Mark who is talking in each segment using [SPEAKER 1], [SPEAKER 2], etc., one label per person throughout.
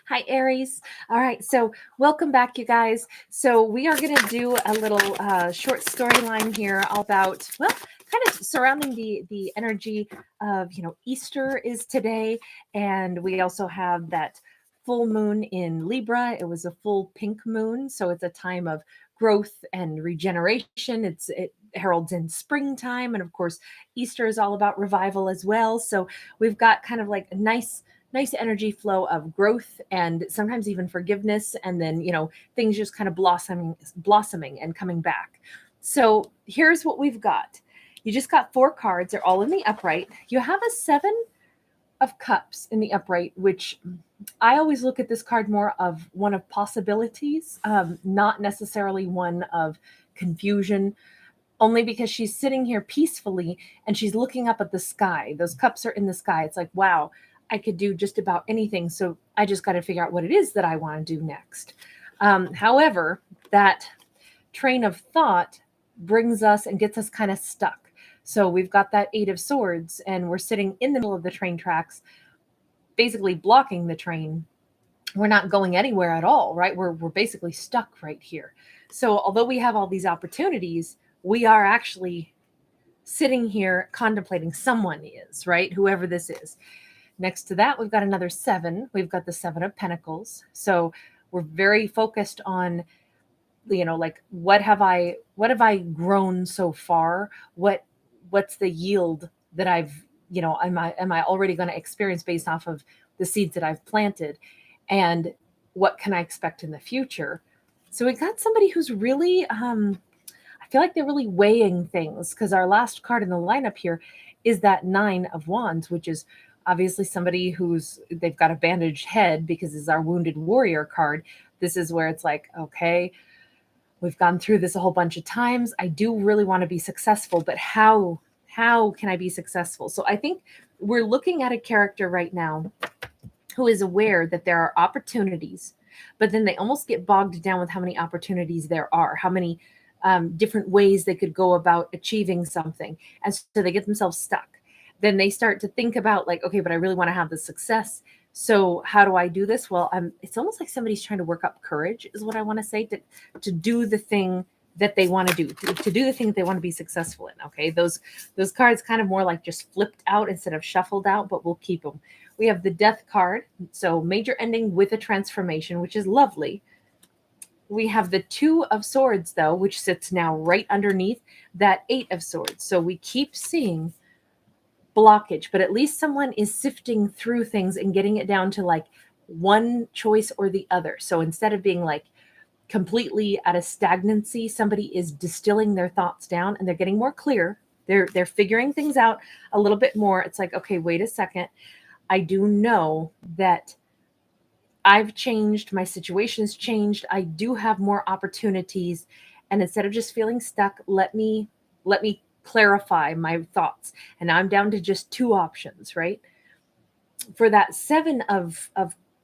[SPEAKER 1] Hi, Aries. All right, so welcome back, you guys. So we are going to do a little short storyline here about, well, kind of surrounding the energy of, Easter is today, and we also have that full moon in Libra. It was a full pink moon, so it's a time of growth and regeneration. It heralds in springtime, and of course, Easter is all about revival as well. So we've got kind of like a nice energy flow of growth and sometimes even forgiveness, and then things just kind of blossoming and coming back. So here's what we've got. You just got 4 cards. They're all in the upright. You have a 7 of cups in the upright, which I always look at this card more of one of possibilities, not necessarily one of confusion, only because she's sitting here peacefully and she's looking up at the sky. Those cups are in the sky. It's like, wow, I could do just about anything. So I just got to figure out what it is that I want to do next. However, that train of thought brings us and gets us kind of stuck. So we've got that 8 of swords and we're sitting in the middle of the train tracks, basically blocking the train. We're not going anywhere at all, right? We're basically stuck right here. So although we have all these opportunities, we are actually sitting here contemplating. Someone is, right? Whoever this is. Next to that, we've got another 7. We've got the 7 of Pentacles. So we're very focused on, like what have I grown so far? What's the yield that I've, am I already going to experience based off of the seeds that I've planted? And what can I expect in the future? So we got somebody who's really, I feel like they're really weighing things, because our last card in the lineup here is that 9 of Wands, which is obviously somebody they've got a bandaged head because it's our wounded warrior card. This is where it's like, okay, we've gone through this a whole bunch of times. I do really want to be successful, but how can I be successful? So I think we're looking at a character right now who is aware that there are opportunities, but then they almost get bogged down with how many opportunities there are, how many different ways they could go about achieving something. And so they get themselves stuck. Then they start to think about like, okay, but I really want to have the success. So how do I do this? Well, it's almost like somebody's trying to work up courage is what I want to say, to do the thing that they want to do, to do the thing that they want to be successful in. Okay. Those cards kind of more like just flipped out instead of shuffled out, but we'll keep them. We have the Death card. So major ending with a transformation, which is lovely. We have the 2 of Swords though, which sits now right underneath that 8 of Swords. So we keep seeing blockage, but at least someone is sifting through things and getting it down to like one choice or the other. So instead of being like completely at a stagnancy, somebody is distilling their thoughts down and they're getting more clear. They're figuring things out a little bit more. It's like, okay, wait a second. I do know that I've changed. My situation's changed. I do have more opportunities. And instead of just feeling stuck, let me clarify my thoughts. And I'm down to just 2 options, right? For that 7 of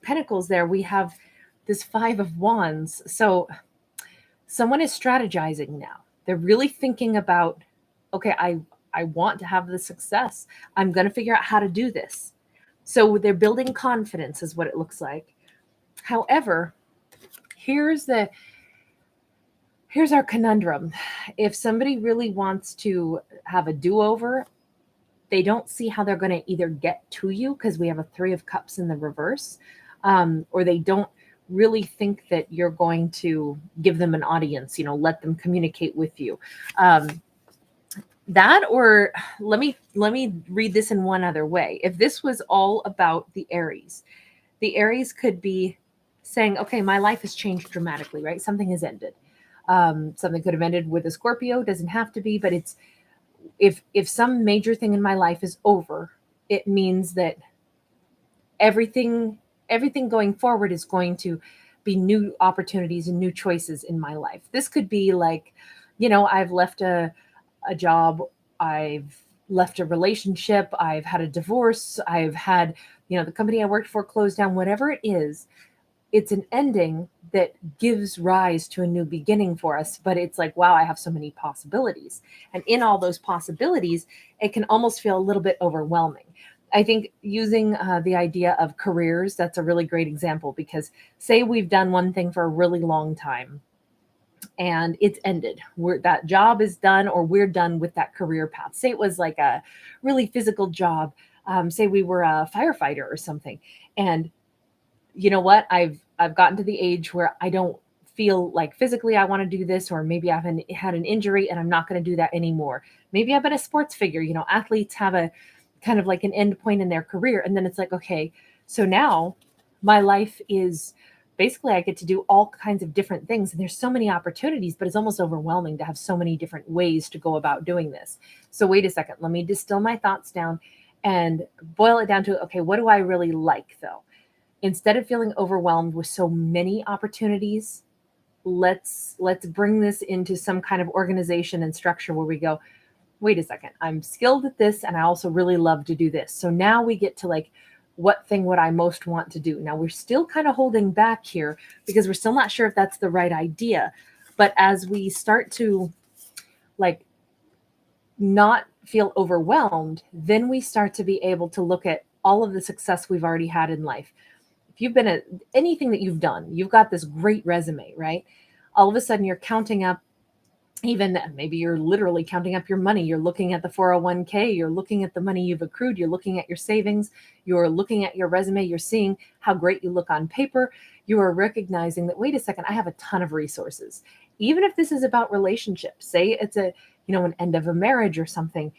[SPEAKER 1] Pentacles there, we have this 5 of Wands. So someone is strategizing now. They're really thinking about, okay, I want to have the success. I'm going to figure out how to do this. So they're building confidence is what it looks like. However, here's our conundrum. If somebody really wants to have a do-over, they don't see how they're going to either get to you, because we have a 3 of Cups in the reverse, or they don't really think that you're going to give them an audience, let them communicate with you. That, or let me read this in one other way. If this was all about the Aries could be saying, okay, my life has changed dramatically, right? Something has ended. Something could have ended with a Scorpio, doesn't have to be, but it's, if some major thing in my life is over, it means that everything going forward is going to be new opportunities and new choices in my life. This could be like, I've left a job, I've left a relationship, I've had a divorce, I've had, the company I worked for closed down, whatever it is. It's an ending that gives rise to a new beginning for us. But it's like, wow, I have so many possibilities. And in all those possibilities, it can almost feel a little bit overwhelming. I think using the idea of careers, that's a really great example, because say we've done one thing for a really long time and it's ended. That job is done, or we're done with that career path. Say it was like a really physical job. Say we were a firefighter or something. And you know what? I've gotten to the age where I don't feel like physically I want to do this, or maybe I've had an injury and I'm not going to do that anymore. Maybe I've been a sports figure. Athletes have a kind of like an end point in their career. And then it's like, okay, so now my life is basically I get to do all kinds of different things. And there's so many opportunities, but it's almost overwhelming to have so many different ways to go about doing this. So wait a second, let me distill my thoughts down and boil it down to, okay, what do I really like though? Instead of feeling overwhelmed with so many opportunities, let's bring this into some kind of organization and structure where we go, wait a second, I'm skilled at this and I also really love to do this. So now we get to like, what thing would I most want to do? Now we're still kind of holding back here because we're still not sure if that's the right idea. But as we start to like not feel overwhelmed, then we start to be able to look at all of the success we've already had in life. If you've been at anything that you've done, you've got this great resume, right? All of a sudden you're counting up, even maybe you're literally counting up your money. You're looking at the 401k, you're looking at the money you've accrued, you're looking at your savings, you're looking at your resume, you're seeing how great you look on paper. You are recognizing that, wait a second, I have a ton of resources. Even if this is about relationships, say it's an end of a marriage or something,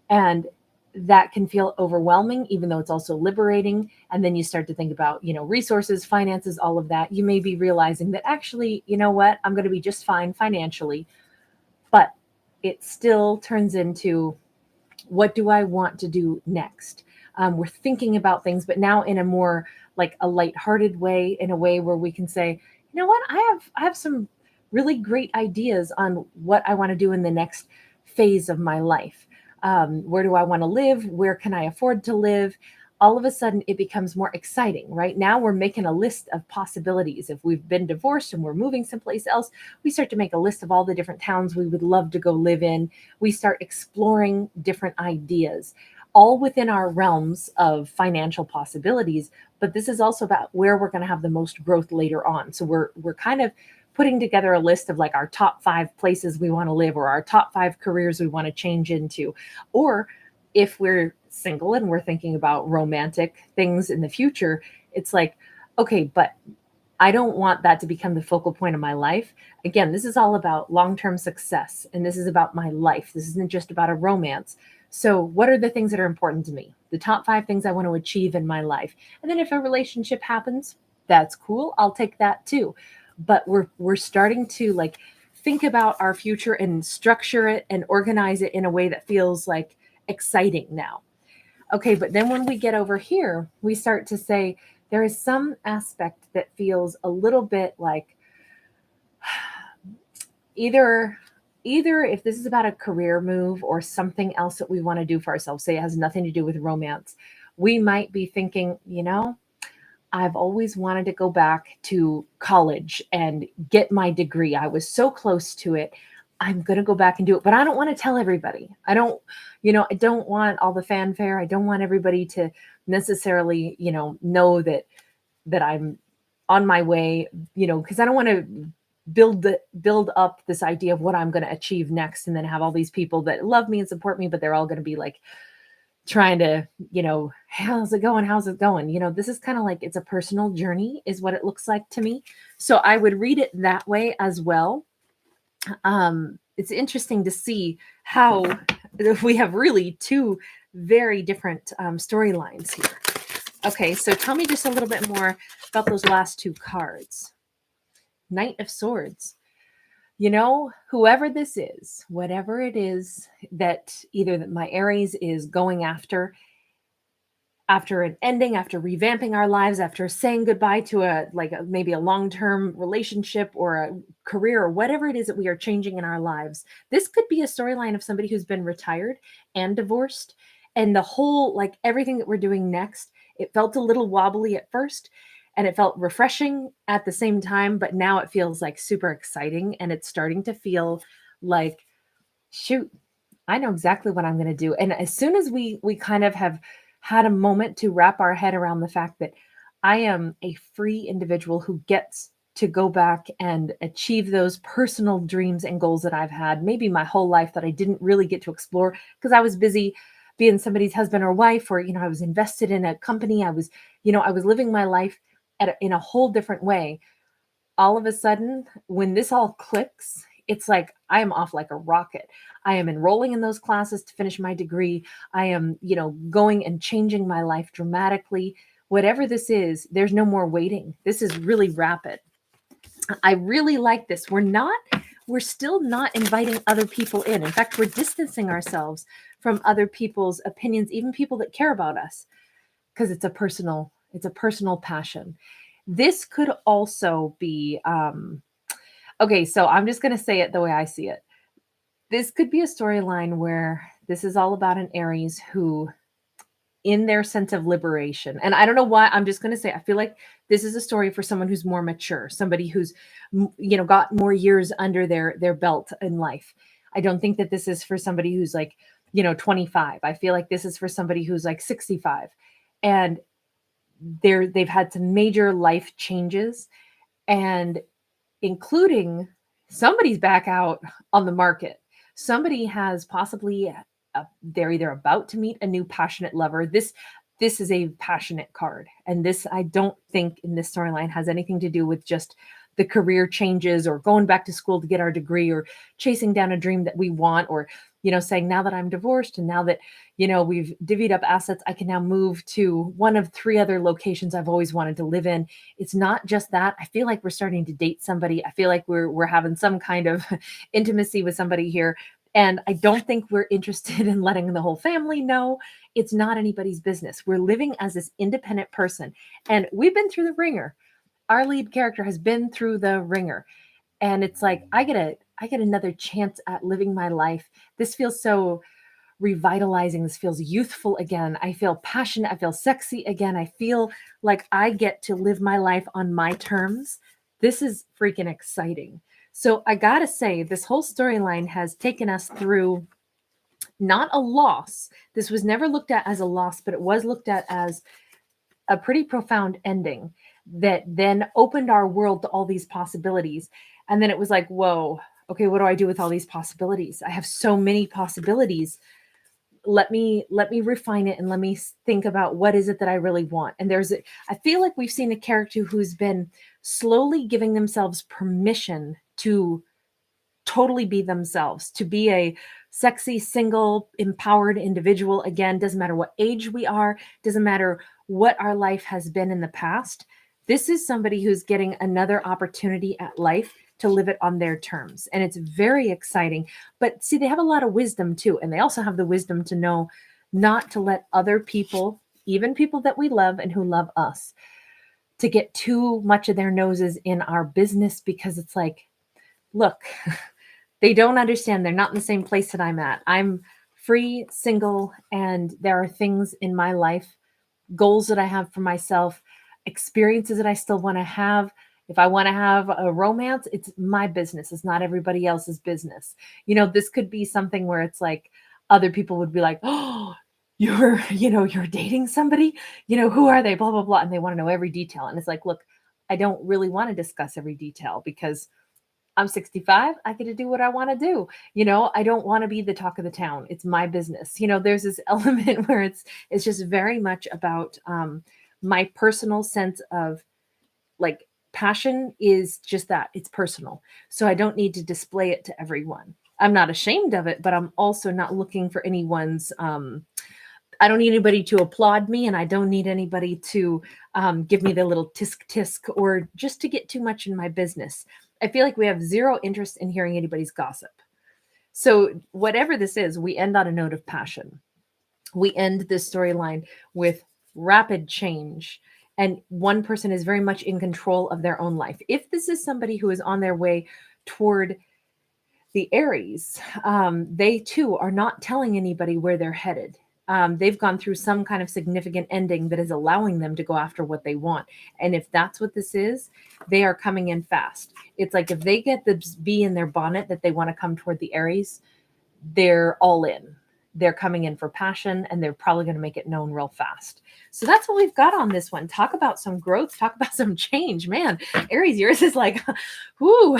[SPEAKER 1] and that can feel overwhelming, even though it's also liberating. And then you start to think about, resources, finances, all of that. You may be realizing that actually, you know what, I'm going to be just fine financially, but it still turns into, what do I want to do next? We're thinking about things, but now in a more like a lighthearted way, in a way where we can say, you know what, I have some really great ideas on what I want to do in the next phase of my life. Where do I want to live? Where can I afford to live? All of a sudden it becomes more exciting. Right now we're making a list of possibilities. If we've been divorced and we're moving someplace else, we start to make a list of all the different towns we would love to go live in. We start exploring different ideas, all within our realms of financial possibilities. But this is also about where we're going to have the most growth later on. So we're kind of putting together a list of like our top 5 places we want to live, or our top 5 careers we want to change into. Or if we're single and we're thinking about romantic things in the future, it's like, okay, but I don't want that to become the focal point of my life. Again, this is all about long-term success, and this is about my life. This isn't just about a romance. So what are the things that are important to me? The top 5 things I want to achieve in my life. And then if a relationship happens, that's cool. I'll take that too. But we're starting to like think about our future and structure it and organize it in a way that feels like exciting now. Okay, but then when we get over here, we start to say there is some aspect that feels a little bit like either if this is about a career move or something else that we want to do for ourselves, say it has nothing to do with romance, we might be thinking, I've always wanted to go back to college and get my degree. I was so close to it. I'm going to go back and do it, but I don't want to tell everybody. I don't want all the fanfare. I don't want everybody to necessarily, know that I'm on my way, because I don't want to build up this idea of what I'm going to achieve next, and then have all these people that love me and support me, but they're all going to be like trying to, how's it going? How's it going? This is kind of like, it's a personal journey is what it looks like to me. So I would read it that way as well. It's interesting to see how we have really 2 very different storylines here. Okay, so tell me just a little bit more about those last 2 cards. Knight of Swords. Whoever this is, whatever it is that either that my Aries is going after an ending, after revamping our lives, after saying goodbye to maybe a long-term relationship or a career or whatever it is that we are changing in our lives. This could be a storyline of somebody who's been retired and divorced, and the whole, like everything that we're doing next, it felt a little wobbly at first and it felt refreshing at the same time, but now it feels like super exciting, and it's starting to feel like, shoot, I know exactly what I'm going to do. And as soon as we kind of have had a moment to wrap our head around the fact that I am a free individual who gets to go back and achieve those personal dreams and goals that I've had maybe my whole life that I didn't really get to explore because I was busy being somebody's husband or wife, or, I was invested in a company. I was living my life in a whole different way. All of a sudden, when this all clicks, it's like I am off like a rocket. I am enrolling in those classes to finish my degree. I am, going and changing my life dramatically. Whatever this is, there's no more waiting. This is really rapid. I really like this. We're still not inviting other people in. In fact, we're distancing ourselves from other people's opinions, even people that care about us, because it's a personal passion. This could also be, okay, so I'm just going to say it the way I see it. This could be a storyline where this is all about an Aries who, in their sense of liberation, and I don't know why, I'm just going to say, I feel like this is a story for someone who's more mature, somebody who's, got more years under their belt in life. I don't think that this is for somebody who's like, 25. I feel like this is for somebody who's like 65. And they've had some major life changes, and including somebody's back out on the market. Somebody has possibly they're either about to meet a new passionate lover. This is a passionate card, and this, I don't think in this storyline, has anything to do with just the career changes or going back to school to get our degree or chasing down a dream that we want, or saying, now that I'm divorced and now that we've divvied up assets, I can now move to one of 3 other locations I've always wanted to live in. It's not just that. I feel like we're starting to date somebody. I feel like we're having some kind of intimacy with somebody here. And I don't think we're interested in letting the whole family know. It's not anybody's business. We're living as this independent person, and we've been through the ringer. Our lead character has been through the ringer, and it's like, I get another chance at living my life. This feels so revitalizing. This feels youthful again. I feel passionate. I feel sexy again. I feel like I get to live my life on my terms. This is freaking exciting. So I gotta say, this whole storyline has taken us through not a loss. This was never looked at as a loss, but it was looked at as a pretty profound ending that then opened our world to all these possibilities. And then it was like, whoa, okay, what do I do with all these possibilities? I have so many possibilities. Let me refine it, and let me think about what is it that I really want. And I feel like we've seen a character who's been slowly giving themselves permission to totally be themselves, to be a sexy, single, empowered individual. Again, doesn't matter what age we are, doesn't matter what our life has been in the past. This is somebody who's getting another opportunity at life to live it on their terms. And it's very exciting. But see, they have a lot of wisdom too. And they also have the wisdom to know not to let other people, even people that we love and who love us, to get too much of their noses in our business, because it's like, look, they don't understand. They're not in the same place that I'm at. I'm free, single, and there are things in my life, goals that I have for myself, experiences that I still want to have. If I want to have a romance, it's my business. It's not everybody else's business. This could be something where it's like other people would be like, oh, you're dating somebody, who are they? Blah, blah, blah. And they want to know every detail. And it's like, look, I don't really want to discuss every detail because I'm 65. I get to do what I want to do. I don't want to be the talk of the town. It's my business. There's this element where it's just very much about my personal sense of like passion is just that. It's personal. So I don't need to display it to everyone. I'm not ashamed of it, but I'm also not looking for anyone's I don't need anybody to applaud me, and I don't need anybody to give me the little tisk tisk or just to get too much in my business. I feel like we have zero interest in hearing anybody's gossip. So whatever this is, we end on a note of passion. We end this storyline with rapid change, and one person is very much in control of their own life. If this is somebody who is on their way toward the Aries, they too are not telling anybody where they're headed. They've gone through some kind of significant ending that is allowing them to go after what they want. And if that's what this is, they are coming in fast. It's like if they get the bee in their bonnet that they want to come toward the Aries, they're all in. they're coming in for passion, and they're probably going to make it known real fast. So that's what we've got on this one. Talk about some growth, talk about some change. Man, Aries, yours is like, whoo,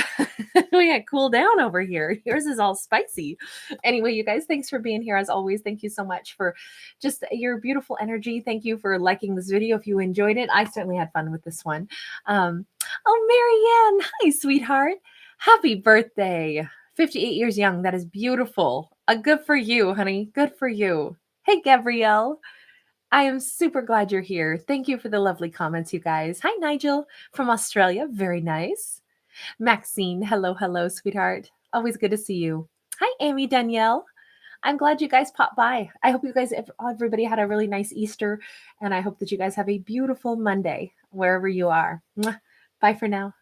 [SPEAKER 1] we got cool down over here. Yours is all spicy. Anyway, you guys, thanks for being here as always. Thank you so much for just your beautiful energy. Thank you for liking this video if you enjoyed it. I certainly had fun with this one. Oh, Marianne, hi, sweetheart. Happy birthday. 58 years young. That is beautiful. Good for you, honey. Good for you. Hey, Gabrielle. I am super glad you're here. Thank you for the lovely comments, you guys. Hi, Nigel from Australia. Very nice. Maxine, hello, hello, sweetheart. Always good to see you. Hi, Amy Danielle. I'm glad you guys popped by. I hope you guys, everybody had a really nice Easter, and I hope that you guys have a beautiful Monday wherever you are. Mwah. Bye for now.